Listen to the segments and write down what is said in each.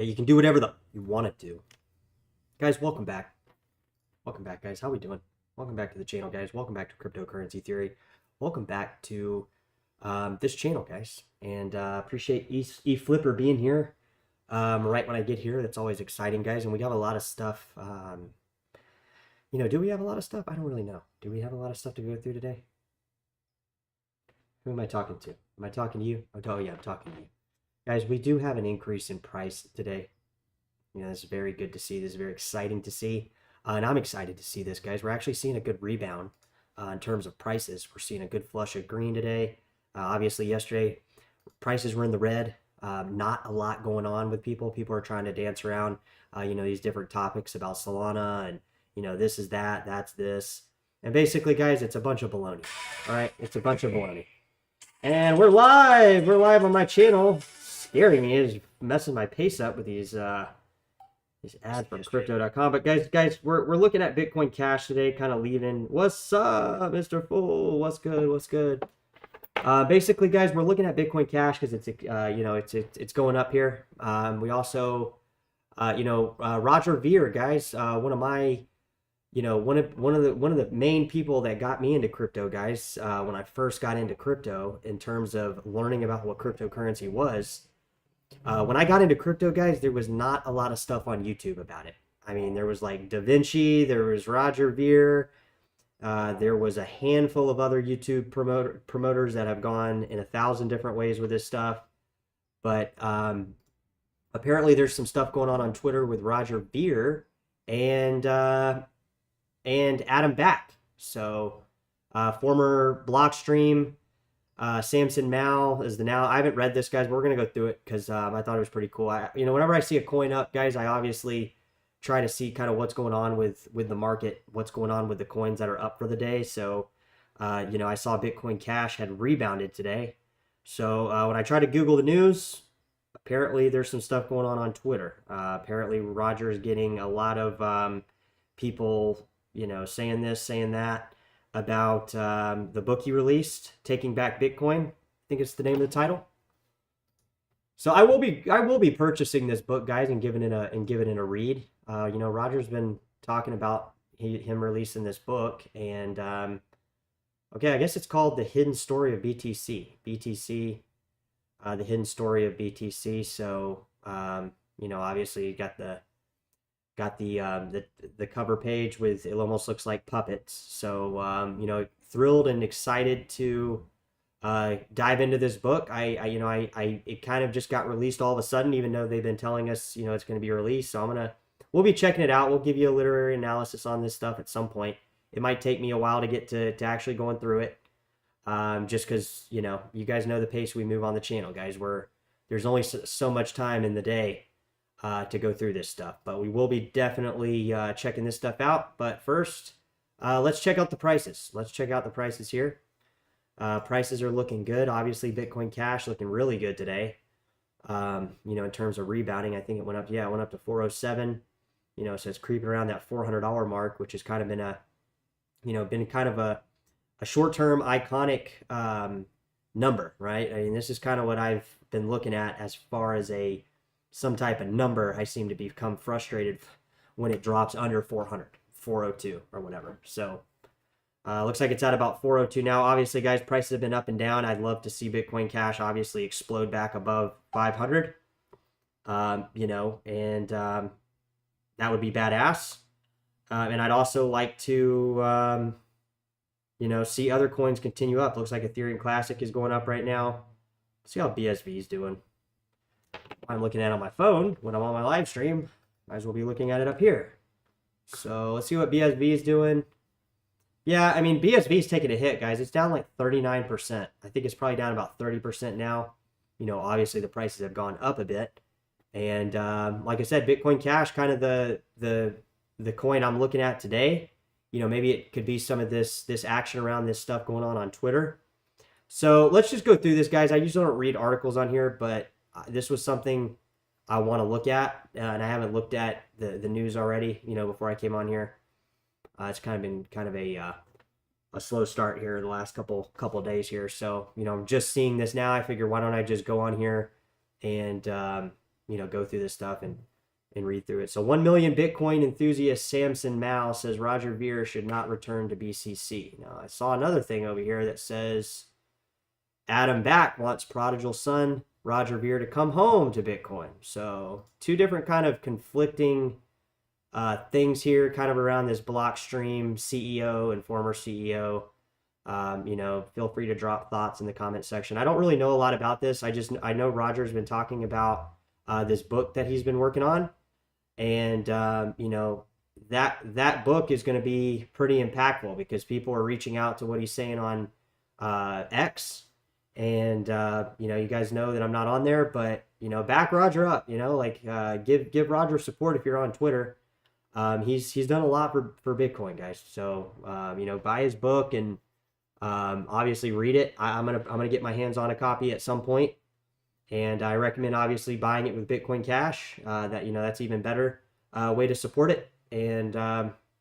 Yeah, you can do whatever you want to do. Guys, welcome back. Welcome back, guys. How we doing? Welcome back to the channel, guys. Welcome back to Cryptocurrency Theory. Welcome back to this channel, guys. And appreciate Flipper being here right when I get here. That's always exciting, guys. And we got a lot of stuff. Do we have a lot of stuff? I don't really know. Do we have a lot of stuff to go through today? Who am I talking to? Am I talking to you? Oh, yeah, I'm talking to you. Guys, we do have an increase in price today. This is very good to see. This is very exciting to see. And I'm excited to see this, guys. We're actually seeing a good rebound in terms of prices. We're seeing a good flush of green today. Obviously, yesterday, prices were in the red. Not a lot going on with people. People are trying to dance around, these different topics about Solana and, this is that, that's this. And basically, guys, it's a bunch of baloney. All right? It's a bunch of baloney. And we're live. We're live on my channel. Scaring me is messing my pace up with these ads from crypto.com. But guys, we're looking at Bitcoin Cash today, kind of leaving. What's up, Mr. Fool? What's good? What's good? Basically, guys, we're looking at Bitcoin Cash because it's going up here. We also, Roger Ver, guys, one of my, one of the main people that got me into crypto, guys, when I first got into crypto in terms of learning about what cryptocurrency was. When I got into crypto, guys, there was not a lot of stuff on YouTube about it. I mean, there was like Da Vinci, there was Roger Ver, there was a handful of other YouTube promoters that have gone in 1,000 different ways with this stuff. But apparently there's some stuff going on Twitter with Roger Ver and Adam Back. So former Blockstream, Samson Mao is the now. I haven't read this, guys, but we're going to go through it because I thought it was pretty cool. Whenever I see a coin up, guys, I obviously try to see kind of what's going on with the market, what's going on with the coins that are up for the day. So, I saw Bitcoin Cash had rebounded today. So when I try to Google the news, apparently there's some stuff going on Twitter. Apparently Roger is getting a lot of people, saying this, saying that about the book he released, Taking Back Bitcoin. I think it's the name of the title. So I will be purchasing this book, guys, and giving it a read. Roger's been talking about him releasing this book, and okay, I guess it's called The Hidden Story of BTC. BTC, The Hidden Story of BTC. So obviously you got the cover page with, it almost looks like puppets. So thrilled and excited to dive into this book. It kind of just got released all of a sudden, even though they've been telling us it's going to be released. So we'll be checking it out. We'll give you a literary analysis on this stuff at some point. It might take me a while to get to actually going through it, just because you guys know the pace we move on the channel, guys. There's only so much time in the day to go through this stuff, but we will be definitely checking this stuff out. But first, let's check out the prices. Let's check out the prices here. Prices are looking good. Obviously, Bitcoin Cash looking really good today. In terms of rebounding, I think it went up. Yeah, it went up to 407. So it's creeping around that $400 mark, which has kind of been kind of a short-term iconic number, right? I mean, this is kind of what I've been looking at as far as some type of number. I seem to become frustrated when it drops under 400, 402 or whatever. So looks like it's at about 402 now. Obviously, guys, prices have been up and down. I'd love to see Bitcoin Cash obviously explode back above 500. That would be badass. And I'd also like to, see other coins continue up. Looks like Ethereum Classic is going up right now. Let's see how BSV is doing. I'm looking at it on my phone when I'm on my live stream. Might as well be looking at it up here. So let's see what BSV is doing. Yeah, I mean, BSV is taking a hit, guys. It's down like 39%. I think it's probably down about 30% now. Obviously the prices have gone up a bit. And like I said, Bitcoin Cash, kind of the coin I'm looking at today. Maybe it could be some of this action around this stuff going on Twitter. So let's just go through this, guys. I usually don't read articles on here, but this was something I want to look at, and I haven't looked at the news already, before I came on here. It's kind of been a slow start here the last couple of days here. So, I'm just seeing this now. I figure, why don't I just go on here and, go through this stuff and read through it. So 1 million Bitcoin enthusiast Samson Mao says Roger Ver should not return to BCC. Now, I saw another thing over here that says Adam Back wants prodigal son Roger Ver to come home to Bitcoin. So two different kind of conflicting things here, kind of around this Blockstream CEO and former CEO. Feel free to drop thoughts in the comment section. I don't really know a lot about this. I know Roger's been talking about this book that he's been working on, and that book is going to be pretty impactful because people are reaching out to what he's saying on X, and you guys know that I'm not on there, but back Roger up. Give Roger support if you're on Twitter. He's done a lot for Bitcoin, guys. So buy his book and obviously read it. I'm gonna get my hands on a copy at some point, and I recommend obviously buying it with Bitcoin Cash. That's even better way to support it. And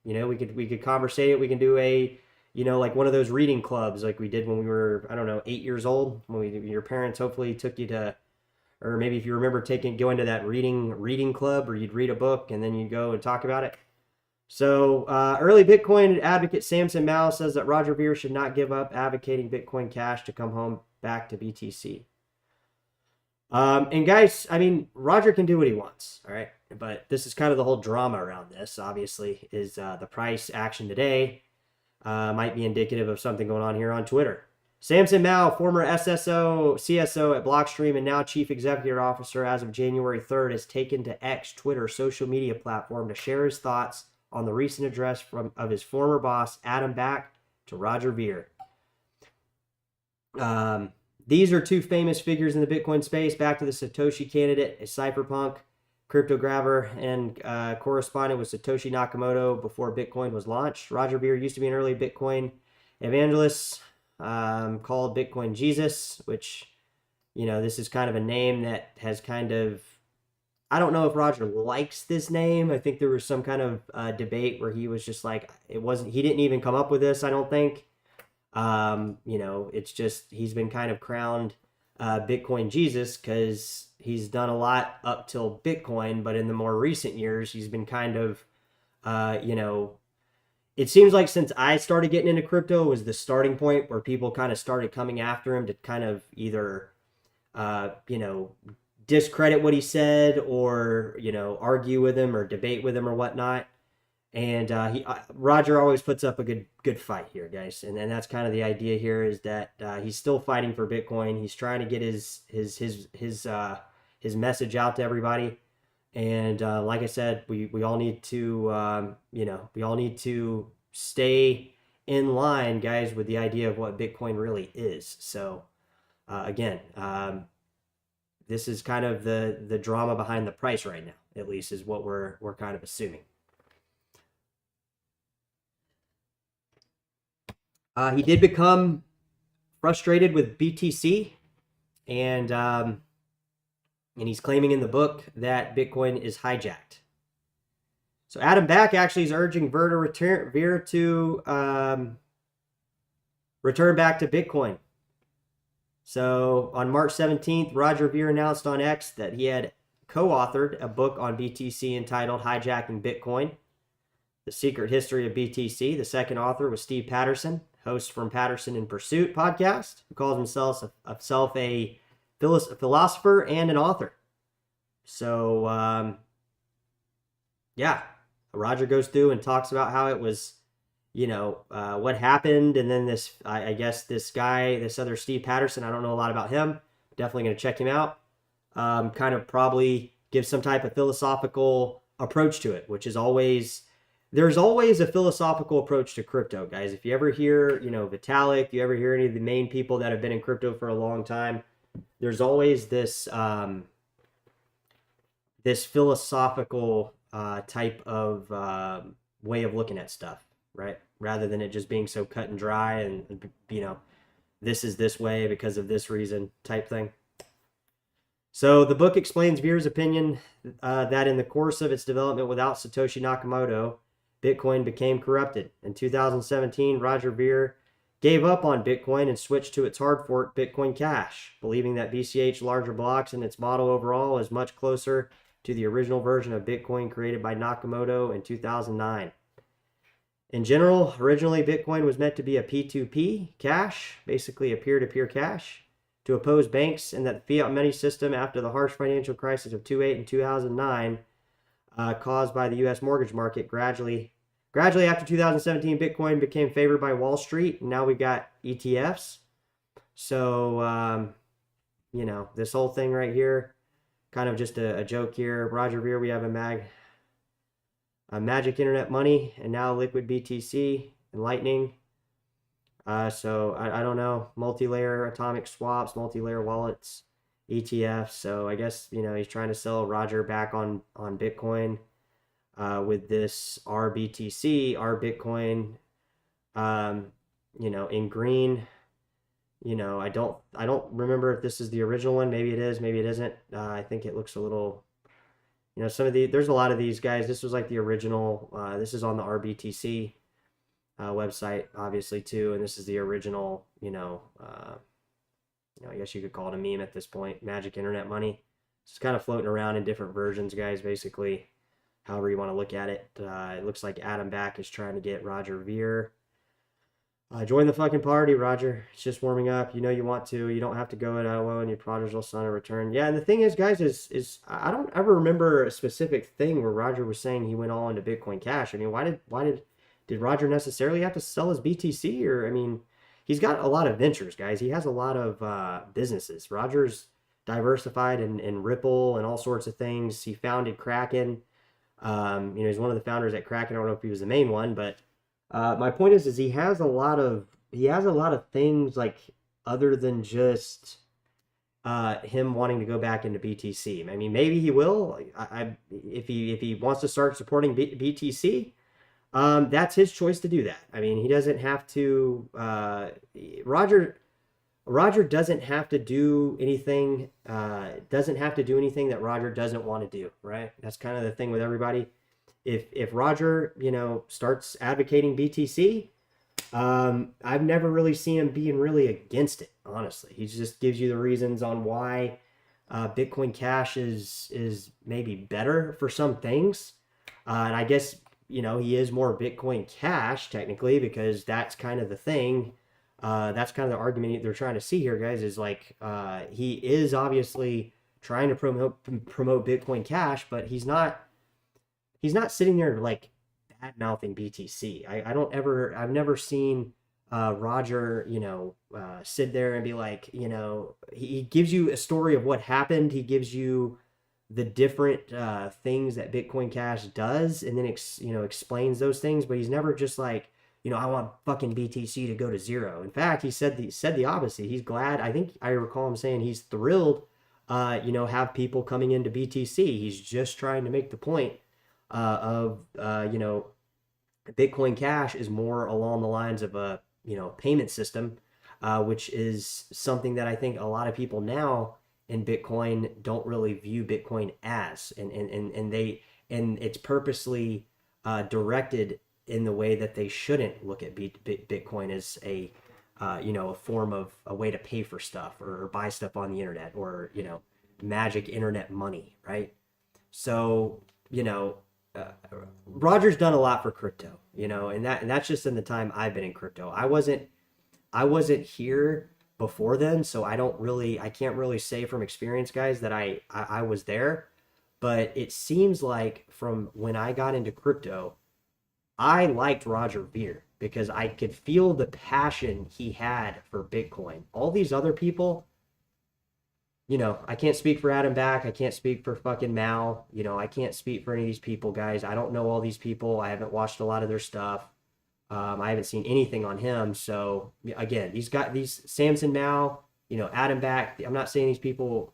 we could conversate it. We can do like one of those reading clubs like we did when we were, I don't know, 8 years old, when your parents hopefully took you to, or maybe if you remember going to that reading club, or you'd read a book and then you'd go and talk about it. So early Bitcoin advocate Samson Mao says that Roger Ver should not give up advocating Bitcoin Cash to come home back to BTC. And guys, I mean, Roger can do what he wants, all right? But this is kind of the whole drama around this, obviously, is the price action today might be indicative of something going on here on Twitter. Samson Mao, former CSO at Blockstream and now Chief Executive Officer as of January 3rd, has taken to X, Twitter, social media platform to share his thoughts on the recent address of his former boss, Adam Back, to Roger Ver. These are two famous figures in the Bitcoin space. Back to the Satoshi candidate, a cypherpunk, cryptographer, and correspondent with Satoshi Nakamoto before Bitcoin was launched. Roger Ver used to be an early Bitcoin evangelist called Bitcoin Jesus, which, this is kind of a name that has kind of, I don't know if Roger likes this name. I think there was some kind of debate where he was just like, he didn't even come up with this, I don't think. It's just, he's been kind of crowned Bitcoin Jesus because he's done a lot up till Bitcoin, but in the more recent years, he's been kind of, it seems like since I started getting into crypto was the starting point where people kind of started coming after him to kind of either, discredit what he said or, argue with him or debate with him or whatnot. And Roger always puts up a good fight here, guys. And that's kind of the idea here, is that he's still fighting for Bitcoin. He's trying to get his message out to everybody. And like I said, we all need to we all need to stay in line, guys, with the idea of what Bitcoin really is. So again, this is kind of the drama behind the price right now, at least, is what we're kind of assuming. He did become frustrated with BTC, and he's claiming in the book that Bitcoin is hijacked. So Adam Back actually is urging Ver to return back to Bitcoin. So on March 17th, Roger Ver announced on X that he had co-authored a book on BTC entitled Hijacking Bitcoin, The Secret History of BTC. The second author was Steve Patterson, host from Patterson in Pursuit podcast, who calls himself a philosopher and an author. So, Roger goes through and talks about how it was, what happened. And then I guess this other Steve Patterson, I don't know a lot about him. Definitely going to check him out. Kind of probably give some type of philosophical approach to it, which is there's always a philosophical approach to crypto, guys. If you ever hear, Vitalik, if you ever hear any of the main people that have been in crypto for a long time, there's always this philosophical type of way of looking at stuff, right? Rather than it just being so cut and dry and, this is this way because of this reason type thing. So the book explains Ver's opinion that in the course of its development without Satoshi Nakamoto, Bitcoin became corrupted. In 2017, Roger Ver gave up on Bitcoin and switched to its hard fork, Bitcoin Cash, believing that BCH larger blocks and its model overall is much closer to the original version of Bitcoin created by Nakamoto in 2009. In general, originally Bitcoin was meant to be a P2P cash, basically a peer-to-peer cash, to oppose banks and that the fiat money system after the harsh financial crisis of 2008 and 2009 caused by the U.S. mortgage market. Gradually after 2017, Bitcoin became favored by Wall Street, and now we've got ETFs. So, this whole thing right here, kind of just a joke here. Roger Ver, we have a Magic Internet Money, and now Liquid BTC and Lightning. So I don't know, multi-layer atomic swaps, multi-layer wallets, ETFs. So I guess, he's trying to sell Roger back on Bitcoin with this RBTC, R Bitcoin, in green. I don't remember if this is the original one. Maybe it is, maybe it isn't. I think it looks a little, there's a lot of these guys. This was like the original. This is on the RBTC website, obviously, too. And this is the original, I guess you could call it a meme at this point. Magic Internet Money. It's kind of floating around in different versions, guys, basically, however you want to look at it. It looks like Adam Back is trying to get Roger Ver. Join the fucking party, Roger. It's just warming up. You want to. You don't have to go it out alone. Your prodigal son will return. Yeah, and the thing is, guys, is I don't ever remember a specific thing where Roger was saying he went all into Bitcoin Cash. I mean, why did Roger necessarily have to sell his BTC? Or, I mean, he's got a lot of ventures, guys. He has a lot of businesses. Roger's diversified in Ripple and all sorts of things. He founded Kraken. He's one of the founders at Kraken. I don't know if he was the main one, but my point is he has a lot of things, like, other than just him wanting to go back into BTC. I mean, maybe he will. If he wants to start supporting BTC, that's his choice to do that. I mean, he doesn't have to. Roger doesn't have to do anything. Doesn't have to do anything that Roger doesn't want to do. Right? That's kind of the thing with everybody. If Roger, starts advocating BTC, I've never really seen him being really against it, honestly. He just gives you the reasons on why Bitcoin Cash is maybe better for some things. And I guess, he is more Bitcoin Cash, technically, because that's kind of the thing. That's kind of the argument they're trying to see here, guys, is like, he is obviously trying to promote Bitcoin Cash, but he's not sitting there like bad mouthing BTC. I've never seen Roger, sit there and be like, he gives you a story of what happened. He gives you the different things that Bitcoin Cash does, and then explains those things. But he's never just like, I want fucking BTC to go to zero. In fact, he said the opposite. He's glad. I think I recall him saying he's thrilled, have people coming into BTC. He's just trying to make the point of Bitcoin Cash is more along the lines of a payment system, which is something that I think a lot of people now in Bitcoin don't really view Bitcoin as, and it's purposely directed in the way that they shouldn't look at Bitcoin as a form of a way to pay for stuff or buy stuff on the internet, or magic internet money, right? So Roger's done a lot for crypto, and that's just in the time I've been in crypto. I wasn't here before then, so I can't really say from experience, guys, that I was there. But it seems like from when I got into crypto, I liked Roger Ver because I could feel the passion he had for Bitcoin. All these other people, I can't speak for Adam Back. I can't speak for fucking Mao. I can't speak for any of these people, guys. I don't know all these people. I haven't watched a lot of their stuff. I haven't seen anything on him. So again, these Samson Mao, Adam Back. I'm not saying these people,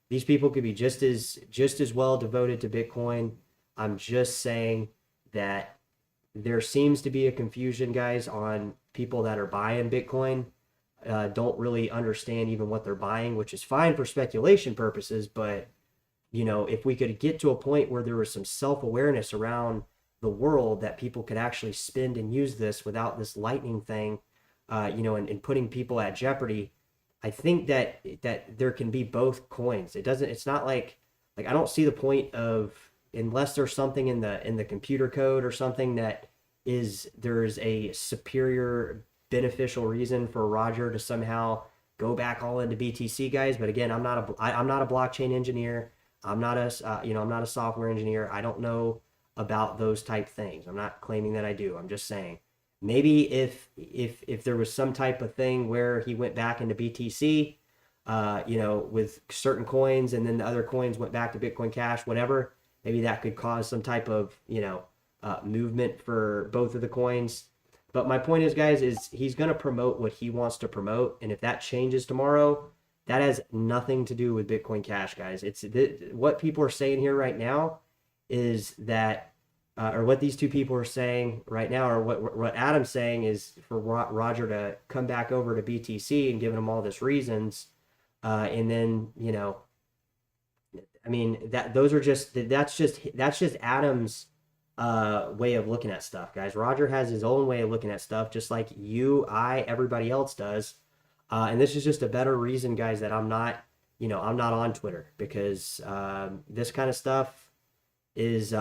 these people could be just as well devoted to Bitcoin. I'm just saying that there seems to be a confusion, guys, on people that are buying Bitcoin. Don't really understand even what they're buying, which is fine for speculation purposes. But, if we could get to a point where there was some self-awareness around the world that people could actually spend and use this without this lightning thing, and putting people at jeopardy. I think that there can be both coins. It's not like I don't see the point of, unless there's something in the computer code or something that there's a superior beneficial reason for Roger to somehow go back all into BTC, guys. But again, I'm not a blockchain engineer. I'm not I'm not a software engineer. I don't know about those type things. I'm not claiming that I do. I'm just saying, maybe if there was some type of thing where he went back into BTC, with certain coins, and then the other coins went back to Bitcoin Cash, whatever, maybe that could cause some type of, movement for both of the coins. But my point is, guys, is he's going to promote what he wants to promote. And if that changes tomorrow, that has nothing to do with Bitcoin Cash, guys. What people are saying here right now is that, or what these two people are saying right now, or what Adam's saying, is for Roger to come back over to BTC and giving him all this reasons. And then, I mean, that's just Adam's way of looking at stuff, guys. Roger has his own way of looking at stuff, just like you, everybody else does. And this is just a better reason, guys, that I'm not on Twitter, because this kind of stuff is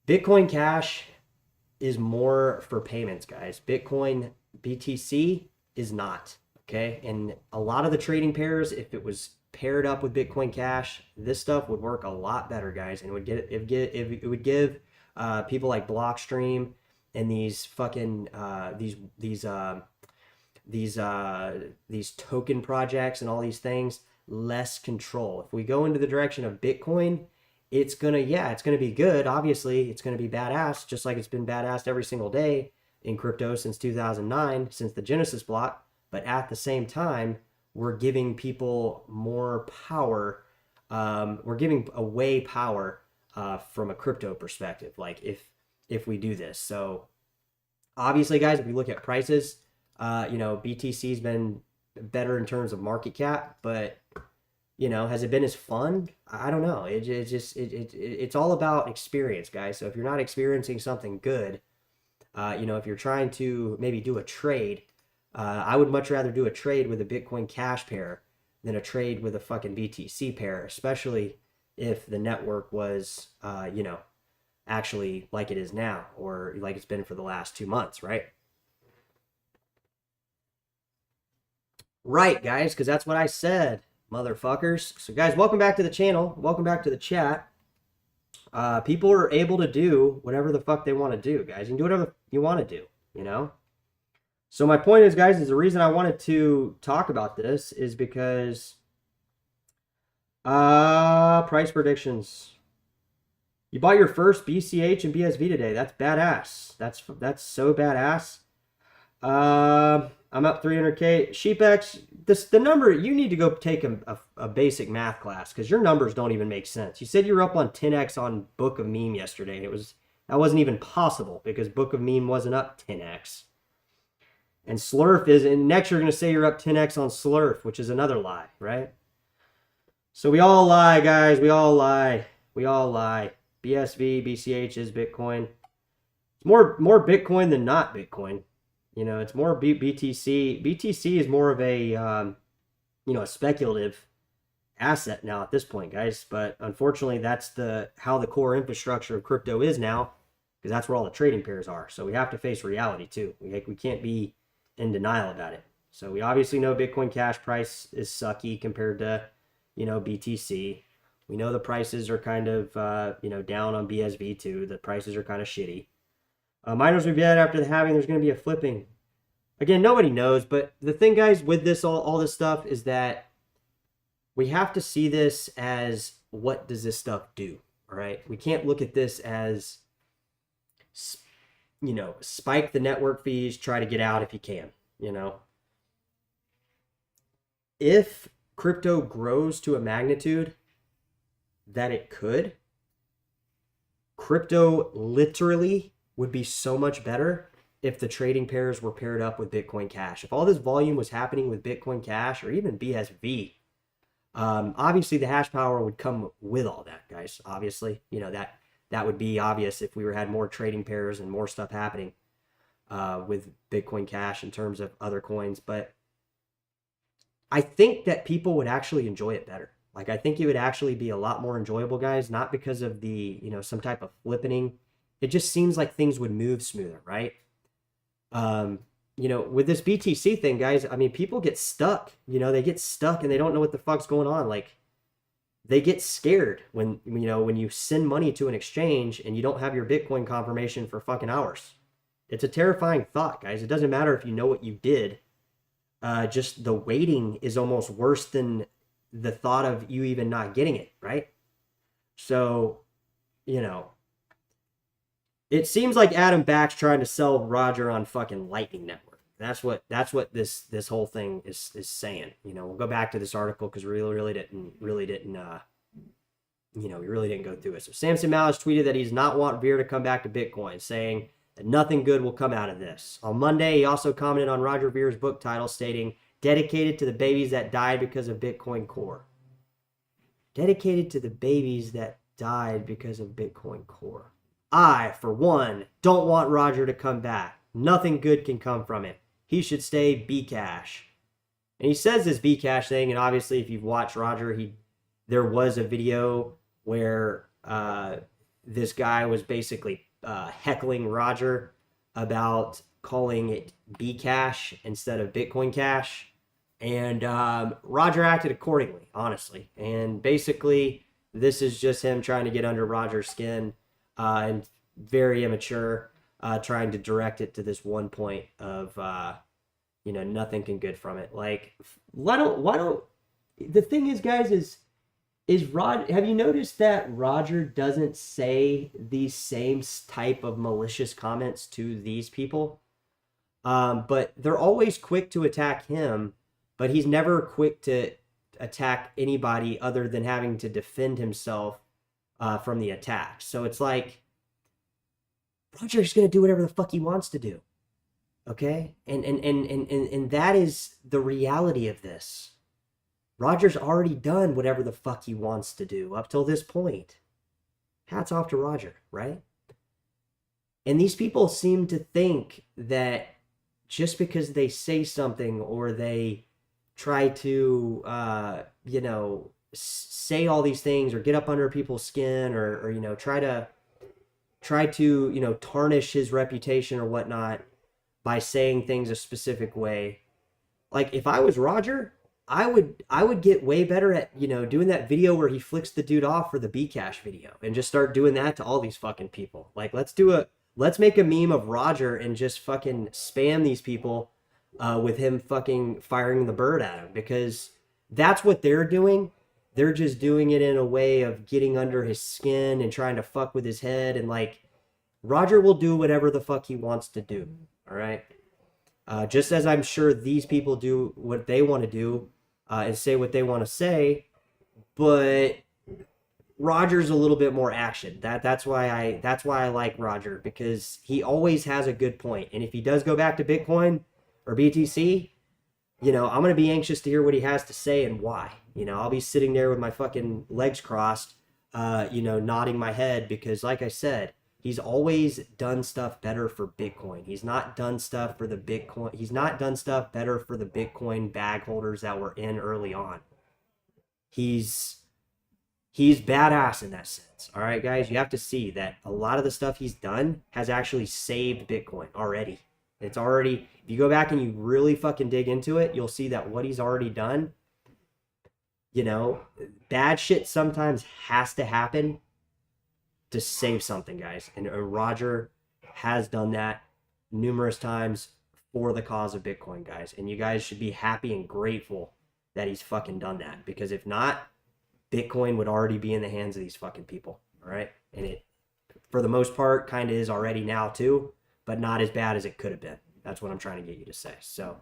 Bitcoin Cash is more for payments, guys. Bitcoin BTC is not. Okay, and a lot of the trading pairs, if it was paired up with Bitcoin Cash, this stuff would work a lot better, guys, and it would give people like Blockstream and these fucking these token projects and all these things less control. If we go into the direction of Bitcoin, it's gonna be good. Obviously, it's gonna be badass, just like it's been badass every single day in crypto since 2009, since the Genesis block. But at the same time, we're giving people more power. We're giving away power from a crypto perspective, like if we do this. So obviously, guys, if we look at prices, BTC's been better in terms of market cap, but has it been as fun? I don't know. It's all about experience, guys. So if you're not experiencing something good, if you're trying to maybe do a trade, I would much rather do a trade with a Bitcoin Cash pair than a trade with a fucking BTC pair, especially if the network was, actually like it is now, or like it's been for the last 2 months, right? Right, guys, because that's what I said, motherfuckers. So, guys, welcome back to the channel. Welcome back to the chat. People are able to do whatever the fuck they want to do, guys. You can do whatever you want to do, So my point is, guys, is the reason I wanted to talk about this is because price predictions. You bought your first BCH and BSV today. That's badass. That's so badass. I'm up 300K. Sheepx, the number, you need to go take a basic math class, because your numbers don't even make sense. You said you were up on 10x on Book of Meme yesterday, and that wasn't even possible, because Book of Meme wasn't up 10x. And Slurf is, and next you're going to say you're up 10x on Slurf, which is another lie, right? So we all lie, guys. We all lie. We all lie. BSV, BCH is Bitcoin. It's more Bitcoin than not Bitcoin. It's more BTC. BTC is more of a, a speculative asset now at this point, guys. But unfortunately, that's how the core infrastructure of crypto is now, because that's where all the trading pairs are. So we have to face reality too. We can't be in denial about it. So we obviously know Bitcoin Cash price is sucky compared to, BTC. We know the prices are kind of, down on BSV too. The prices are kind of shitty. Miners will be dead after the halving. There's going to be a flipping. Again, nobody knows. But the thing, guys, with this, all this stuff is that we have to see this as, what does this stuff do? All right. We can't look at this as, spike the network fees, try to get out if you can, If crypto grows to a magnitude that it could, crypto literally would be so much better if the trading pairs were paired up with Bitcoin Cash. If all this volume was happening with Bitcoin Cash or even BSV, obviously the hash power would come with all that, guys. Obviously, that would be obvious if we had more trading pairs and more stuff happening. with Bitcoin Cash in terms of other coins, but I think that people would actually enjoy it better. Like, I think it would actually be a lot more enjoyable, guys, not because of the, some type of flippening. It just seems like things would move smoother, right? Um, with this BTC thing, guys, I mean, people get stuck, they get stuck and they don't know what the fuck's going on. Like, they get scared when you send money to an exchange and you don't have your Bitcoin confirmation for fucking hours. It's a terrifying thought, guys. It doesn't matter if you know what you did. Just the waiting is almost worse than the thought of you even not getting it, right? So, it seems like Adam Back's trying to sell Roger on fucking Lightning Network. That's what this whole thing is saying. We'll go back to this article because we really didn't we really didn't go through it. So Samson Malice tweeted that he does not want Veer to come back to Bitcoin, saying that nothing good will come out of this. On Monday, he also commented on Roger Veer's book title, stating, "Dedicated to the babies that died because of Bitcoin Core." Dedicated to the babies that died because of Bitcoin Core. I, for one, don't want Roger to come back. Nothing good can come from it. He should stay Bcash. And he says this Bcash thing, and obviously if you've watched Roger, there was a video where this guy was basically heckling Roger about calling it Bcash instead of Bitcoin Cash. And Roger acted accordingly, honestly. And basically, this is just him trying to get under Roger's skin and very immature, trying to direct it to this one point of, nothing can good from it. Like, why don't, the thing is, guys, have you noticed that Roger doesn't say these same type of malicious comments to these people? But they're always quick to attack him, but he's never quick to attack anybody other than having to defend himself from the attack. So it's like, Roger's going to do whatever the fuck he wants to do. Okay? And that is the reality of this. Roger's already done whatever the fuck he wants to do up till this point. Hats off to Roger, right? And these people seem to think that just because they say something or they try to, say all these things or get up under people's skin or try to tarnish his reputation or whatnot by saying things a specific way. Like, if I was Roger, I would get way better at, doing that video where he flicks the dude off for the Bcash video and just start doing that to all these fucking people. Like, let's make a meme of Roger and just fucking spam these people with him fucking firing the bird at him, because that's what they're doing. They're just doing it in a way of getting under his skin and trying to fuck with his head. And like, Roger will do whatever the fuck he wants to do. All right. Just as I'm sure these people do what they want to do and say what they want to say, but Roger's a little bit more action. That's why I like Roger, because he always has a good point. And if he does go back to Bitcoin or BTC, I'm going to be anxious to hear what he has to say and why. I'll be sitting there with my fucking legs crossed, nodding my head, because like I said, he's always done stuff better for Bitcoin. He's not done stuff for the Bitcoin. He's not done stuff better for the Bitcoin bag holders that were in early on. He's badass in that sense. All right, guys, you have to see that a lot of the stuff he's done has actually saved Bitcoin already. It's already, if you go back and you really fucking dig into it, you'll see that what he's already done, bad shit sometimes has to happen to save something, guys. And Roger has done that numerous times for the cause of Bitcoin, guys. And you guys should be happy and grateful that he's fucking done that, because if not, Bitcoin would already be in the hands of these fucking people. All right. And it, for the most part, kind of is already now too, but not as bad as it could have been. That's what I'm trying to get you to say. So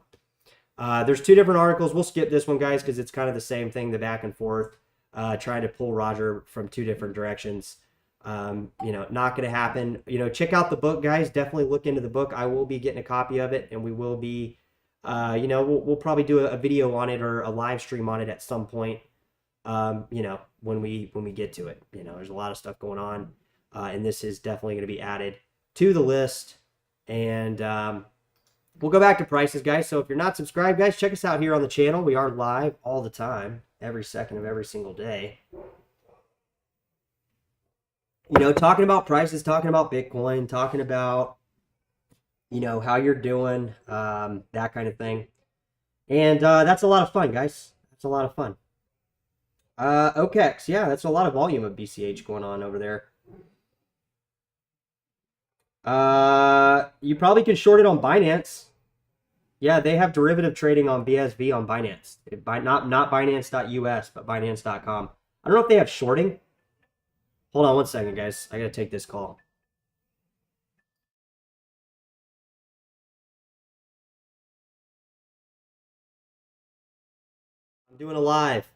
there's two different articles. We'll skip this one, guys, because it's kind of the same thing, the back and forth, trying to pull Roger from two different directions. Not going to happen. Check out the book, guys. Definitely look into the book. I will be getting a copy of it, and we will be, we'll probably do a video on it or a live stream on it at some point. When we get to it. There's a lot of stuff going on, and this is definitely going to be added to the list And we'll go back to prices, guys. So if you're not subscribed, guys, check us out here on the channel. We are live all the time, every second of every single day. You know, talking about prices, talking about Bitcoin, talking about, you know, how you're doing, that kind of thing. And that's a lot of fun, guys. That's a lot of fun. OKEX, yeah, that's a lot of volume of BCH going on over there. You probably can short it on Binance. Yeah, they have derivative trading on BSV on Binance. Not Binance.us, but Binance.com. I don't know if they have shorting. Hold on one second, guys. I gotta take this call. I'm doing a live.